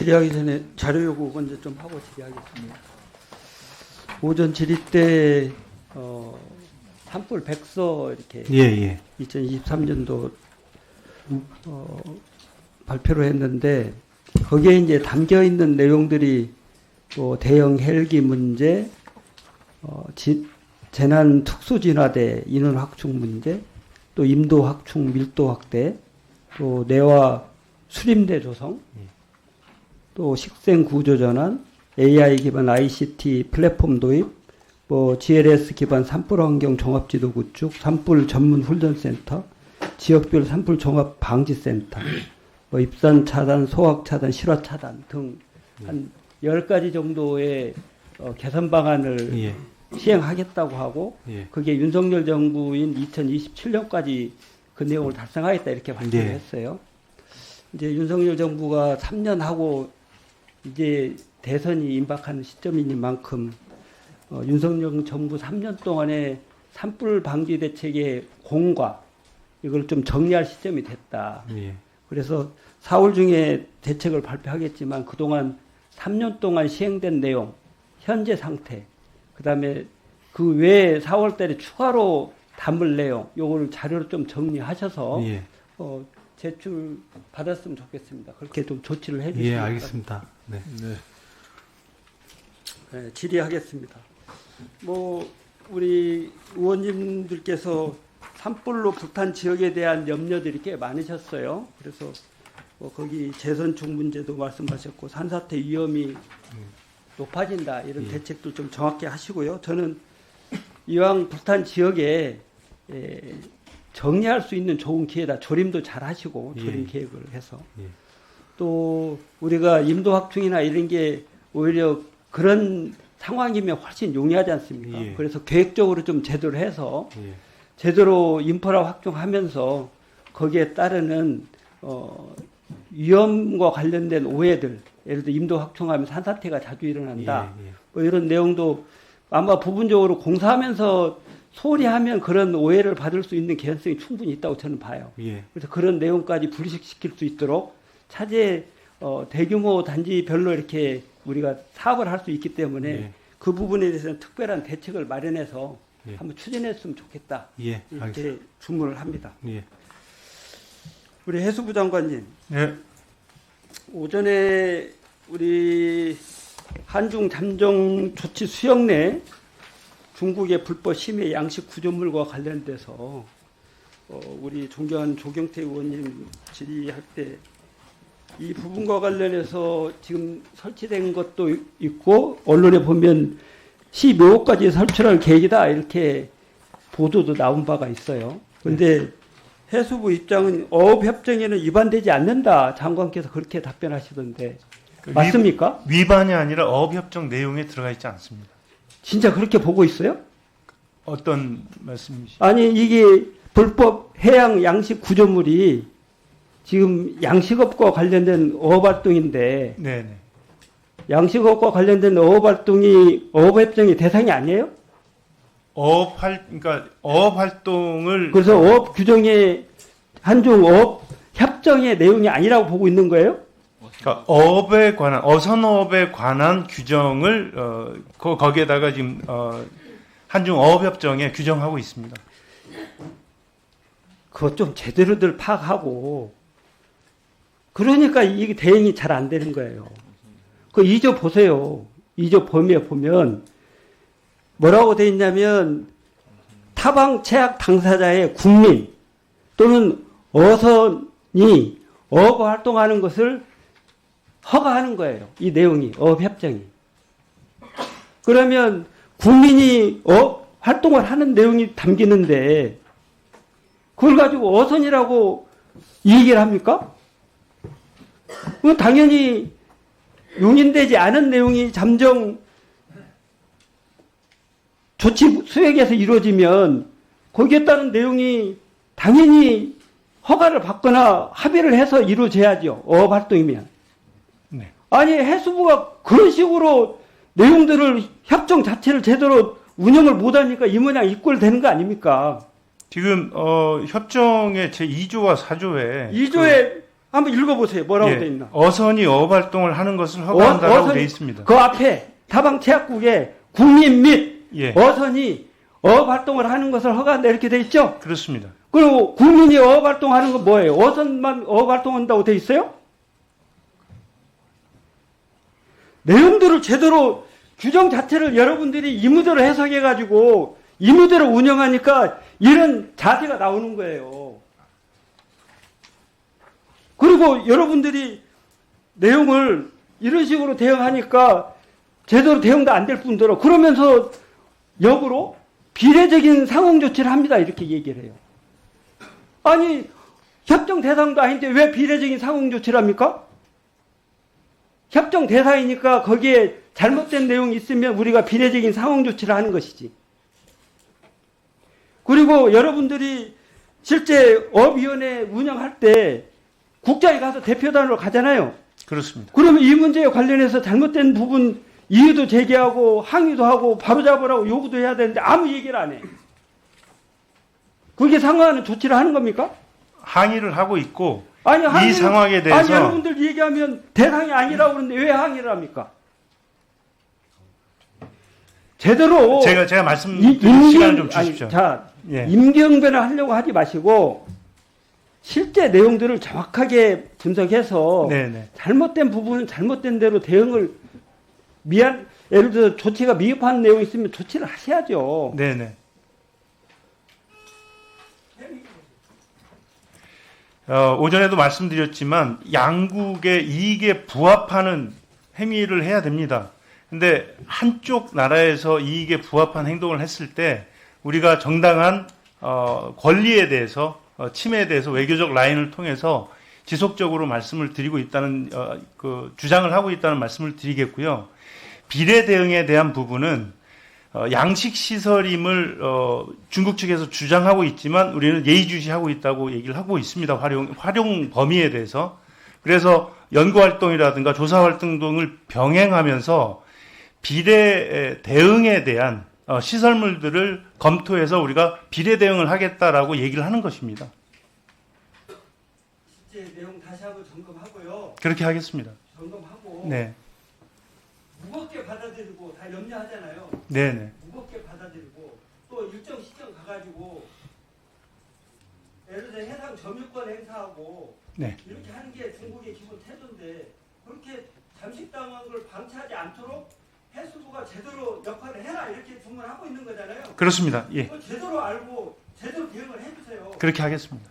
질의하기 전에 자료 요구 먼저 좀 하고 질의하겠습니다. 오전 질의 때 산불 백서 이렇게 2023년도 발표를 했는데 거기에 이제 담겨 있는 내용들이 또 대형 헬기 문제, 재난 특수진화대 인원 확충 문제, 또 임도 확충 밀도 확대, 또 내화 수림대 조성, 또 식생 구조 전환, AI 기반 ICT 플랫폼 도입, GLS 기반 산불 환경 종합 지도 구축, 산불 전문 훈련센터, 지역별 산불 종합 방지 센터, 입산 차단, 소각 차단, 실화 차단 등 한 10가지 정도의 개선 방안을 시행하겠다고 하고 그게 윤석열 정부인 2027년까지 그 내용을 달성하겠다 이렇게 발표를 했어요. 이제 윤석열 정부가 3년 하고 이제 대선이 임박하는 시점인 만큼 윤석열 정부 3년 동안의 산불 방지 대책의 공과 이걸 좀 정리할 시점이 됐다. 그래서 4월 중에 대책을 발표하겠지만 그동안 3년 동안 시행된 내용, 현재 상태, 그 다음에 그 외에 4월 달에 추가로 담을 내용, 요거를 자료로 좀 정리하셔서 제출 받았으면 좋겠습니다. 그렇게 좀 조치를 해 주시면. 알겠습니다. 네, 질의하겠습니다. 우리 의원님들께서 산불로 불탄 지역에 대한 염려들이 꽤 많으셨어요. 그래서 거기 재선축 문제도 말씀하셨고 산사태 위험이 높아진다 이런 대책도 좀 정확히 하시고요. 저는 이왕 불탄 지역에 정리할 수 있는 좋은 기회다. 조림도 잘 하시고 조림 계획을 해서 또 우리가 임도 확충이나 이런 게 오히려 그런 상황이면 훨씬 용이하지 않습니까? 그래서 계획적으로 좀 제대로 해서 제대로 인프라 확충하면서 거기에 따르는 위험과 관련된 오해들, 예를 들어 임도 확충하면 산사태가 자주 일어난다. 이런 내용도 아마 부분적으로 공사하면서 소홀히 하면 그런 오해를 받을 수 있는 개연성이 충분히 있다고 저는 봐요. 그래서 그런 내용까지 불식시킬 수 있도록 차제 대규모 단지별로 이렇게 우리가 사업을 할 수 있기 때문에 그 부분에 대해서는 특별한 대책을 마련해서 한번 추진했으면 좋겠다. 이렇게 주문을 합니다. 우리 해수부 장관님, 오전에 우리 한중 잠정 조치 수역 내 중국의 불법 심해 양식 구조물과 관련돼서 우리 존경하는 조경태 의원님 질의할 때 이 부분과 관련해서 지금 설치된 것도 있고 언론에 보면 15호까지 설치할 계획이다 이렇게 보도도 나온 바가 있어요. 그런데 해수부 입장은 어업협정에는 위반되지 않는다. 장관께서 그렇게 답변하시던데 맞습니까? 위반이 아니라 어업협정 내용에 들어가 있지 않습니다. 진짜 그렇게 보고 있어요? 어떤 말씀이시죠? 아니 이게 불법 해양 양식 구조물이 지금 양식업과 관련된 어업활동인데 양식업과 관련된 어업활동이 어업협정의 대상이 아니에요? 그러니까 어업활동을 그래서 어업 규정의 한중 어업 협정의 내용이 아니라고 보고 있는 거예요? 그러니까 어업에 관한 어선어업에 관한 규정을 거기에다가 지금 한중 어업협정에 규정하고 있습니다. 그것 좀 제대로들 파악하고 그러니까 이게 대응이 잘 안 되는 거예요. 그 2조 보세요. 2조 범위에 보면 뭐라고 돼 있냐면 타방 채약 당사자의 국민 또는 어선이 어업 활동하는 것을 허가하는 거예요. 이 내용이 어업협정이. 그러면 국민이 어업 활동을 하는 내용이 담기는데 그걸 가지고 어선이라고 얘기를 합니까? 그건 당연히 용인되지 않은 내용이 잠정 조치 수역에서 이루어지면 거기에 따른 내용이 당연히 허가를 받거나 합의를 해서 이루어져야죠. 어업활동이면. 아니 해수부가 그런 식으로 내용들을 협정 자체를 제대로 운영을 못하니까 이 모양 이꼴 되는 거 아닙니까? 지금 협정의 제2조와 4조에 2조에 한번 읽어보세요. 뭐라고 예, 돼 있나? 어선이 어업 활동을 하는 것을 허가한다라고 어선- 돼 있습니다. 그 앞에 다방체육국에 국민 및 예, 어선이 어업 활동을 하는 것을 허가한다 이렇게 돼 있죠? 그렇습니다. 그리고 국민이 어업 활동하는 건 뭐예요? 어선만 어업 활동한다고 돼 있어요? 내용들을 제대로 규정 자체를 여러분들이 임의대로 해석해가지고 임의대로 운영하니까 이런 자세가 나오는 거예요. 그리고 여러분들이 내용을 이런 식으로 대응하니까 제대로 대응도 안 될 뿐더러 그러면서 역으로 비례적인 상응 조치를 합니다. 이렇게 얘기를 해요. 아니 협정 대상도 아닌데 왜 비례적인 상응 조치를 합니까? 협정 대상이니까 거기에 잘못된 내용이 있으면 우리가 비례적인 상응 조치를 하는 것이지. 그리고 여러분들이 실제 어업위원회 운영할 때 국장이 가서 대표단으로 가잖아요. 그렇습니다. 그러면 이 문제에 관련해서 잘못된 부분 이유도 제기하고 항의도 하고 바로잡으라고 요구도 해야 되는데 아무 얘기를 안 해. 그게 상응하는 조치를 하는 겁니까? 항의를 하고 있고 아니, 이 상황에 대해서 아니, 여러분들 얘기하면 대상이 아니라고 그러는데 왜 항의를 합니까? 제대로 제가 말씀드릴 시간을 좀 주십시오. 예. 임기응변을 하려고 하지 마시고 실제 내용들을 정확하게 분석해서 네네. 잘못된 부분은 잘못된 대로 대응을 예를 들어 조치가 미흡한 내용이 있으면 조치를 하셔야죠. 네네. 오전에도 말씀드렸지만 양국의 이익에 부합하는 행위를 해야 됩니다. 근데 한쪽 나라에서 이익에 부합한 행동을 했을 때 우리가 정당한 권리에 대해서 침해에 대해서 외교적 라인을 통해서 지속적으로 말씀을 드리고 있다는 그 주장을 하고 있다는 말씀을 드리겠고요. 비례 대응에 대한 부분은 양식 시설임을 중국 측에서 주장하고 있지만 우리는 예의주시하고 있다고 얘기를 하고 있습니다. 활용 범위에 대해서. 그래서 연구 활동이라든가 조사 활동 등을 병행하면서 비례 대응에 대한 시설물들을 검토해서 우리가 비례 대응을 하겠다라고 얘기를 하는 것입니다. 실제 내용 다시 한번 점검하고요. 그렇게 하겠습니다. 점검하고 네. 무겁게 받아들이고 다 염려하잖아요. 네네. 무겁게 받아들이고 또 일정 시점 가가지고 예를 들어 해상 점유권 행사하고 네. 이렇게 하는 게 중국의 기본 태도인데 그렇게 잠식당한 걸 방치하지 않도록 해수부가 제대로 역할을 해라 이렇게 주문하고 있는 거잖아요. 그렇습니다. 예. 그걸 제대로 알고 제대로 대응을 해주세요. 그렇게 하겠습니다.